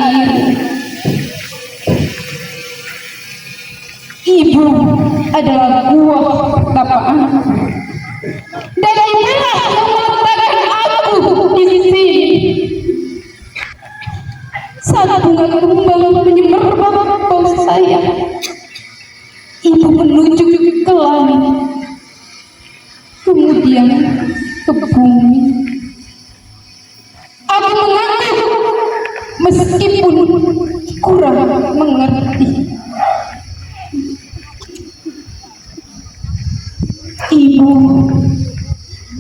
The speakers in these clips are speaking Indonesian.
air. Ibu adalah buah pertapaan, dan inilah yang meletakkan aku di sini. Saat bunga kembang menyemerbak bau sayang, ibu menunjuk ke langit, kemudian ke bumi. Aku mengaku meskipun kurang mengerti. Ibu,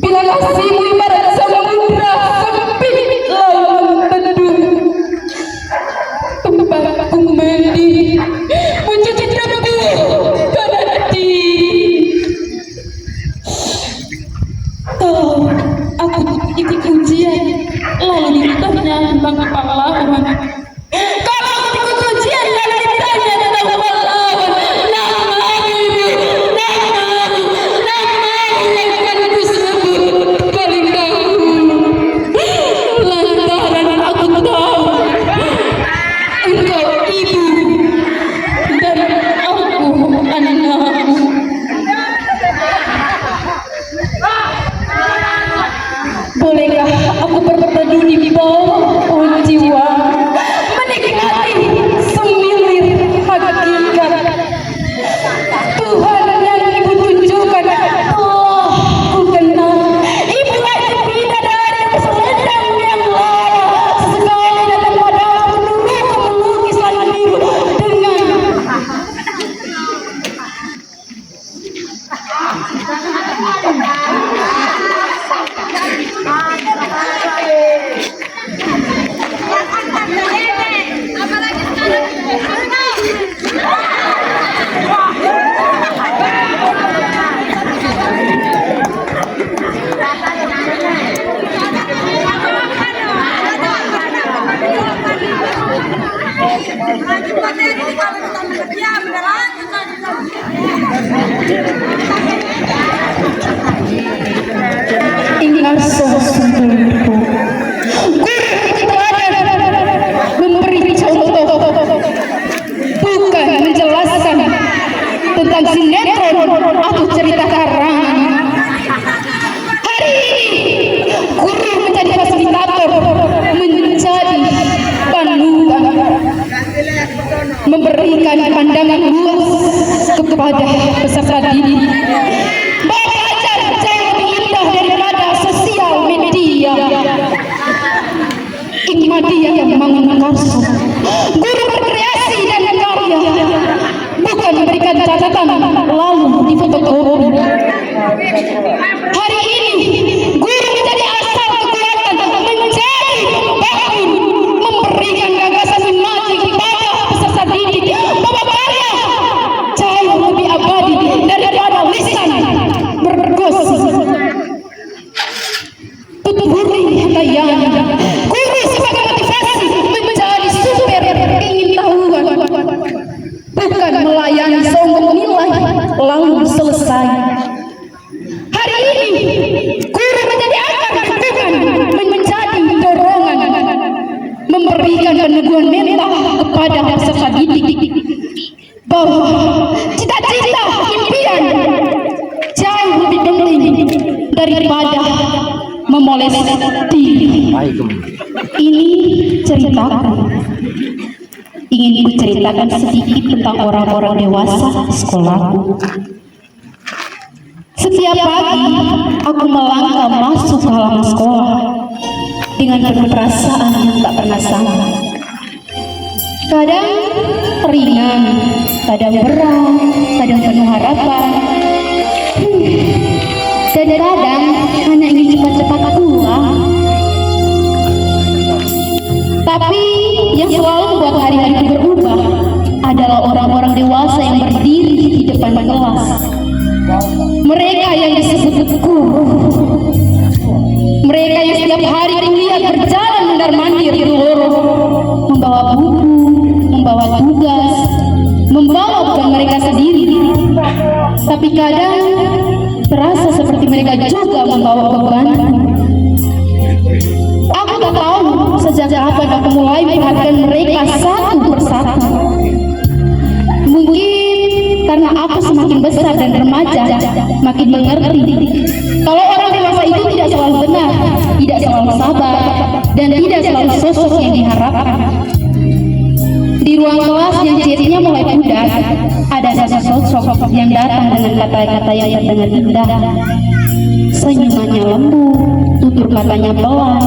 bila kasihmu ibarat samudra sempit lalu teduh, tempatku mandi mencuci debu kanan diri. Kalau aku ikut ujian lalu ditanya tentang pahlawan, kalau aku ikut ujian lalu ditanya tentang pahlawan, nama ibu, nama yang akan ku sebut paling dahulu, lantaran aku tahu engkau ibu dan aku anakmu. Bolehkah aku berteduh di bawah pohon jiwa, menikmati semilir hakikat Tuhan yang ibu tunjukkan? Oh, ku kenal ibu lagi bidadari selendang yang lara. Sesekali datang padaku dulu melukiskan biru dengan inilah sesungguhku. Guru memberi contoh, bukan menjelaskan tentang sinetron atau cerita karangan. Hari ini guru menjadi fasilitator, menjadi panutan, memberikan pandangan luas kepada peserta didik. Belajar jauh lebih indah daripada sosial media. Nikmati yang membangun karsa. Guru berkreasi dan karya, bukan memberikan catatan lalu difotokopi. Hari ini guru menjadi asal kekuatan, menjadi pembangun, memberikan gagasan imaji kepada peserta didik bahwa karya jauh lebih abadi daripada lisan bergosip. Tuturi Hatayani, guru sebagai motivasi menjadi sumber keingintahuan, bukan melayani sombong nilai lalu selesai. Hari ini guru menjadi akar dukungan, menjadi dorongan, memberikan peneguhan mental kepada peserta didik bahwa cita-cita, impian jauh lebih penting daripada memoles diri. Ini ceritaku. Ingin ku ceritakan sedikit tentang orang-orang dewasa sekolahku. Setiap pagi aku melangkah masuk ke halaman sekolah dengan penuh perasaan yang tak pernah sama. Kadang ringan, kadang berat, kadang penuh harapan, dan kadang hanya ingin cepat-cepat pulang. Tapi yang selalu membuat hari-hariku berubah adalah orang-orang dewasa yang berdiri di depan kelas. Mereka yang disebut guru, mereka yang setiap hari kuliah berjalan mondar-mandir di lorong, membawa buku, membawa tugas, membawa bukan mereka sendiri, tapi kadang terasa seperti mereka juga membawa beban. Aku tak tahu sejak kapan aku mulai memperhatikan mereka dan remaja makin mengerti kalau orang dewasa itu tidak selalu benar, tidak selalu sabar, dan tidak selalu sosok yang diharapkan. Di ruang kelas yang cirinya mulai pudar, ada sosok yang datang dengan kata-kata yang terdengar indah. Senyumannya lembut, tutur katanya pelan,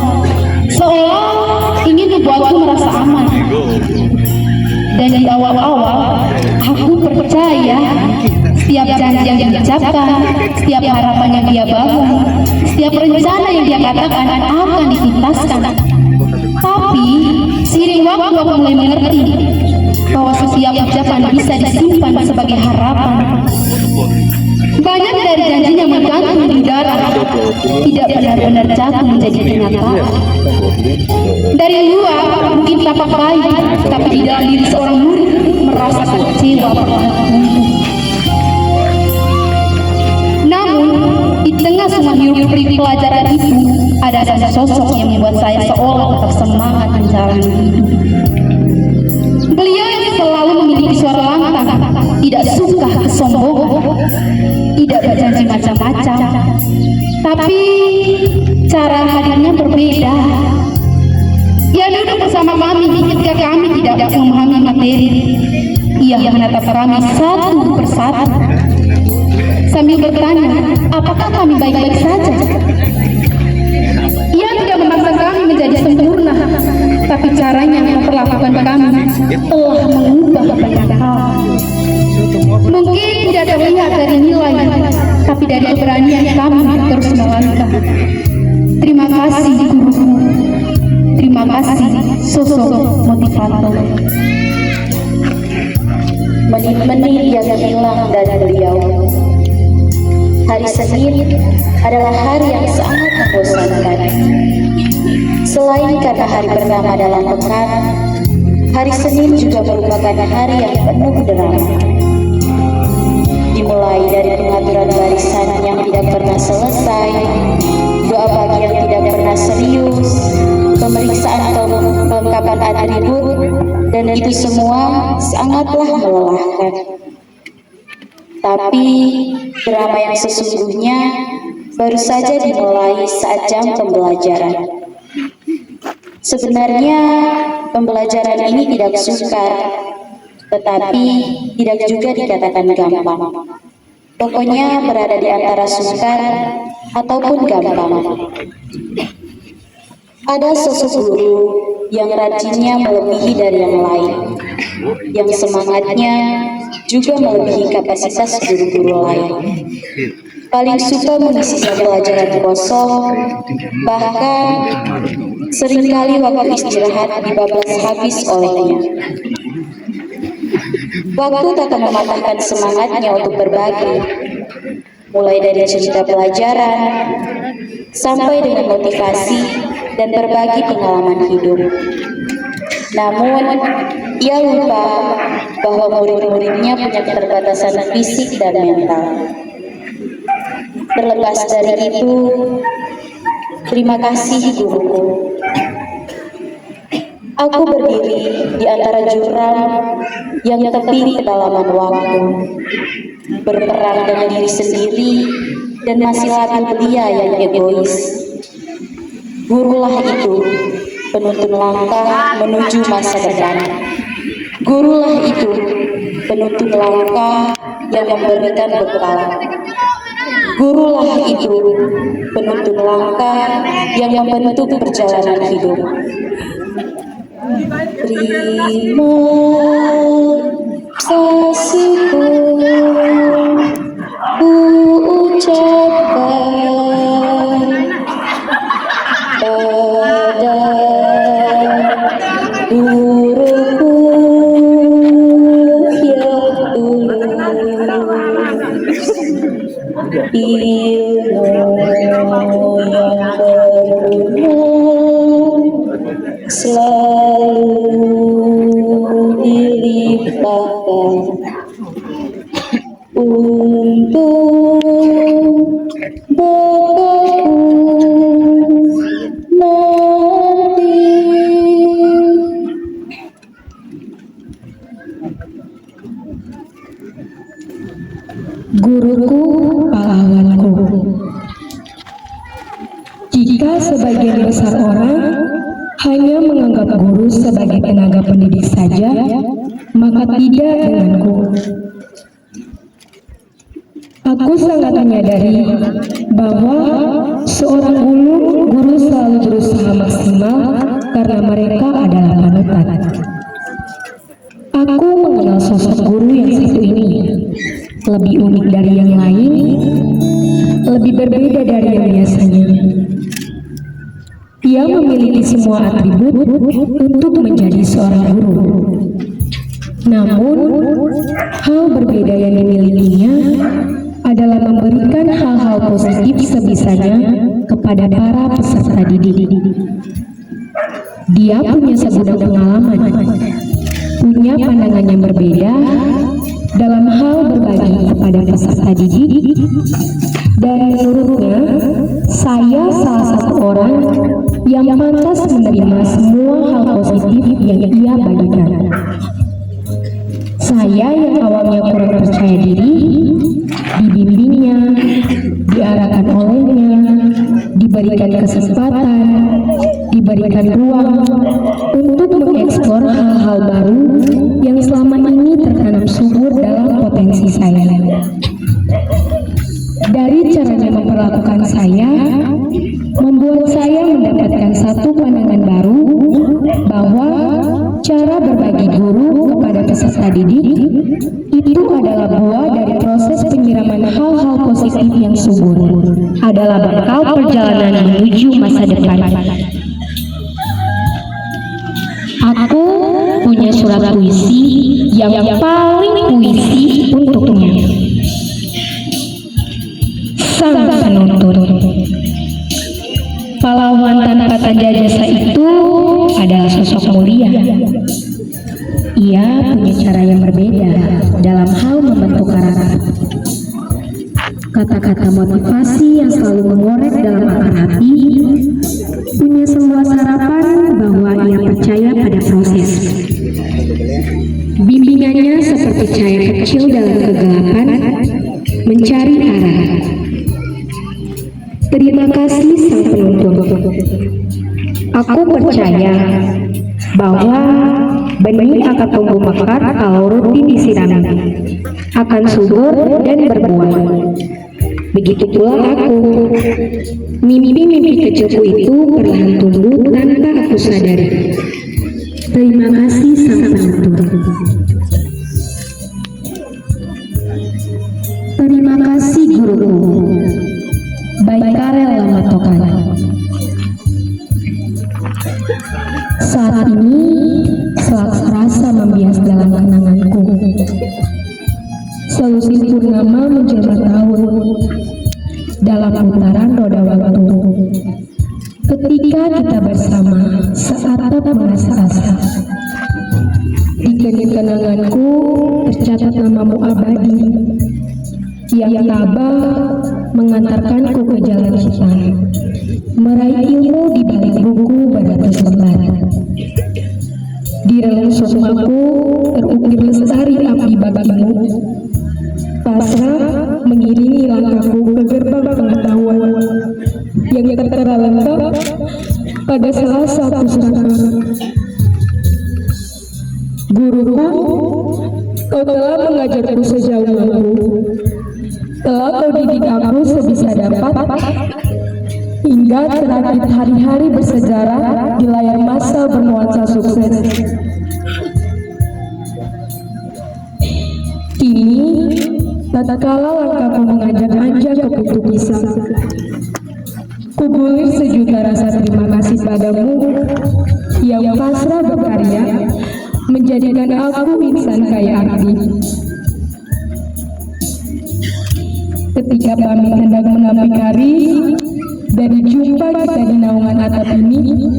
seolah ingin membuatku merasa aman. Dan di awal-awal, aku percaya setiap janji yang diucapkan, setiap harapan yang dia bangun, setiap rencana yang dia katakan akan dituntaskan. Tapi, seiring waktu aku mulai mengerti bahwa setiap ucapan bisa disimpan sebagai harapan. Banyak dari janjinya menggantung di udara, tidak benar-benar jatuh menjadi kenyataan. Dari luar mungkin tampak baik, tapi di dalam diri seorang murid merasa kecewa pernah tumbuh. Namun di tengah semua hiruk-pikuk pelajaran itu ada sosok yang membuat saya seolah tetap semangat menjalani hidup. Beliau yang selalu memiliki suara lantang, tidak suka kesombongan, tidak berjanji macam-macam, tapi cara hadirnya berbeda. Ia duduk bersama kami ketika kami tidak memahami materi. Ia menatap kami satu persatu sambil bertanya, apakah kami baik-baik saja? Ia tidak memaksa kami menjadi sempurna, tapi caranya memperlakukan kami telah mengubah banyak hal. Mungkin tidak terlihat dari nilai, tapi dari keberanian kami terus melangkah. Terima kasih guruku, terima kasih sosok motivator. Menit-menit yang hilang dari beliau. Hari Senin adalah hari yang sangat membosankan. Selain karena hari pertama dalam pekan, hari Senin juga merupakan hari yang penuh drama. Dimulai dari pengaturan barisan yang tidak pernah selesai, doa pagi yang tidak pernah serius, pemeriksaan kelengkapan atribut, dan itu semua sangatlah melelahkan. Tapi drama yang sesungguhnya baru saja dimulai saat jam pembelajaran. Sebenarnya pembelajaran ini tidak sukar, tetapi tidak juga dikatakan gampang. Pokoknya berada di antara sukar ataupun gampang. Ada sosok guru yang rajinnya melebihi dari yang lain, yang semangatnya juga melebihi kapasitas guru-guru lain. Paling suka mengisi pelajaran kosong, bahkan seringkali waktu istirahat dibablas habis olehnya. Waktu tak akan mematahkan semangatnya untuk berbagi, mulai dari cerita pelajaran sampai dengan motivasi dan berbagi pengalaman hidup. Namun, ia lupa bahwa murid-muridnya punya keterbatasan fisik dan mental. Terlepas dari itu, terima kasih guruku. Aku berdiri di antara jurang yang tebing kedalaman waktu, berperang dengan diri sendiri dan masih labil belia yang egois. Gurulah itu, penuntun langkah menuju masa depan. Gurulah itu, penuntun langkah yang memberikan bekal. Gurulah itu, penuntun langkah yang membentuk perjalanan hidup. Terima kasihku ku ucapkan pada guruku yang tulus, ilmu yang berguna selalu dilimpahkan untuk bekalku nanti. Guru hanya menganggap guru sebagai tenaga pendidik saja, maka tidak denganku. Aku sangat menyadari bahwa seorang guru selalu berusaha maksimal karena mereka adalah panutan. Aku mengenal sosok guru yang satu ini, lebih unik dari yang lain, lebih berbeda dari yang biasanya. Ia memiliki semua atribut untuk menjadi seorang guru. Namun, hal berbeda yang dimilikinya adalah memberikan hal-hal positif sebisanya kepada para peserta didik. Dia punya segudang pengalaman, punya pandangan yang berbeda dalam hal berbagi kepada peserta didik, dan menurutnya saya salah satu orang yang pantas menerima semua hal positif yang ia bagikan. Saya yang awalnya kurang percaya diri, dibimbingnya, diarahkan olehnya, diberikan kesempatan, diberikan ruang untuk mengeksplor hal-hal baru yang selama ini tertanam subur dalam potensi saya. Dari caranya memperlakukan saya, membuat saya mendapatkan satu pandangan baru bahwa cara berbagi guru kepada peserta didik itu adalah buah dari proses penyiraman hal-hal positif yang subur, adalah bekal perjalanan menuju masa depan. Aku punya surat puisi yang paling puisi untuknya. Sang penuntut, pahlawan tanpa tanda jasa itu adalah sosok mulia. Ia punya cara yang berbeda dalam hal membentuk karakter. Kata-kata motivasi yang selalu mengorek dalam akar hati, punya sebuah sarapan bahwa ia percaya pada proses. Bimbingannya seperti cahaya kecil dalam kegelapan, mencari arah. Terima kasih sang penuntut. Aku percaya bahwa benih akan tumbuh mekar kalau rutin disirami, akan subur dan berbuah. Begitu pula aku. Mimpi-mimpi kecilku itu perlahan tumbuh tanpa aku sadari. Terima kasih sang penuntut. Terima kasih guruku. Baik Karel Lamatokan. Saat ini selak-serasa membias dalam kenanganku. Selusih purnama menjelma tahun dalam putaran roda waktu. Ketika kita bersama seatap merasa-asa. Di kening kenanganku tercatat namamu abadi, yang tabah mengantarkanku ke jalan hitam, meraih ilmu di balik buku beratus lembar. Di relung sukmaku terukir lestari abdi bagimu, pasrah mengiringi langkahku ke gerbang pengetahuan yang tertera lengkap pada salah satu pustaka. Guruku, kau telah mengajarku sejauh mampu. Telah kau didik aku sebisa dapat, hingga terakhir hari-hari bersejarah di layar masa bernuansa sukses. Kini, tatkala langkahku mengajak-ajak ke pintu pisang, kugulir sejuta rasa terima kasih padamu yang pasrah berkarya menjadikan aku insan kaya arti. Ketika pamit hendak menampik hari dari jumpa kita di naungan atap ini,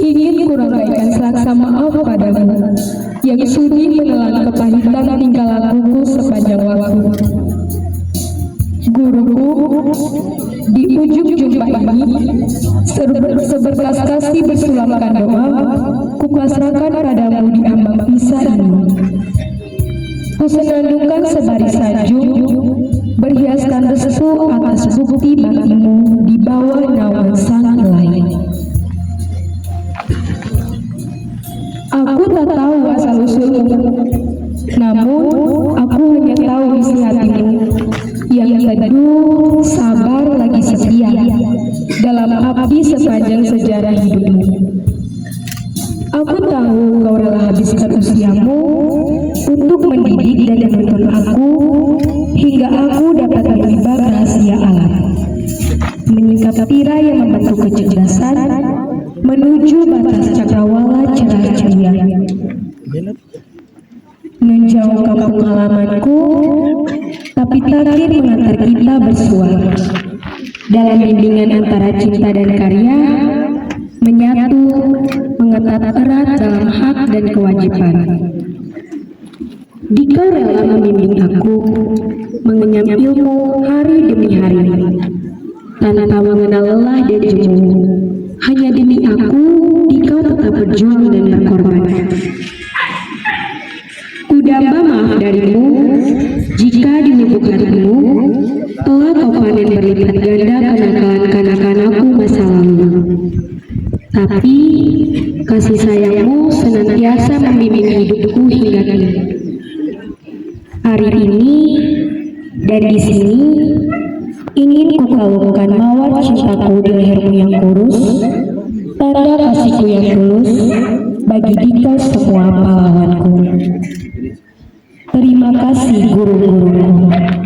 ingin kurangkaikan rasa maaf padamu yang sudi menelan kepahitan tingkah lakuku sepanjang waktu. Guruku, di ujung jumpa ini, seberkas kasih bersulamkan doa, kupasrahkan padamu di ambang pisah ini. Kusenandungkan sebaris sanjung, berhiaskan restu atas bukti baktimu di bawah naungan sang ilahi. bagimu. Aku tahu kau rela habiskan usiamu untuk mendidik dan menuntun aku hingga aku dapat menimba rahasia alam, menyingkap tirai yang membentuk kecerdasan menuju batas cakrawala cerah ceria. Menjauh kampung halamanku, tapi takdir mengantar kita bersua dalam bimbingan antara cinta dan karya, menyatu, mengetat erat dalam hak dan kewajiban. Dikau rela membimbing aku, mengenyam ilmu hari demi hari, tanpa mengenal lelah dan jemu. Hanya demi aku, dikau tetap berjuang dan berkorban. Kudamba maaf darimu, jika di lubuk hatimu telah kau panen berlipat ganda kenakalan kanak-kanakku masa lalu. Tapi kasih sayangmu senantiasa membimbing hidupku hingga kini. Hari ini dan di sini ingin kukalungkan mawar cintaku di lehermu yang kurus, tanda kasihku yang tulus bagi dikau semua pahlawanku. Terima kasih guru-guruku.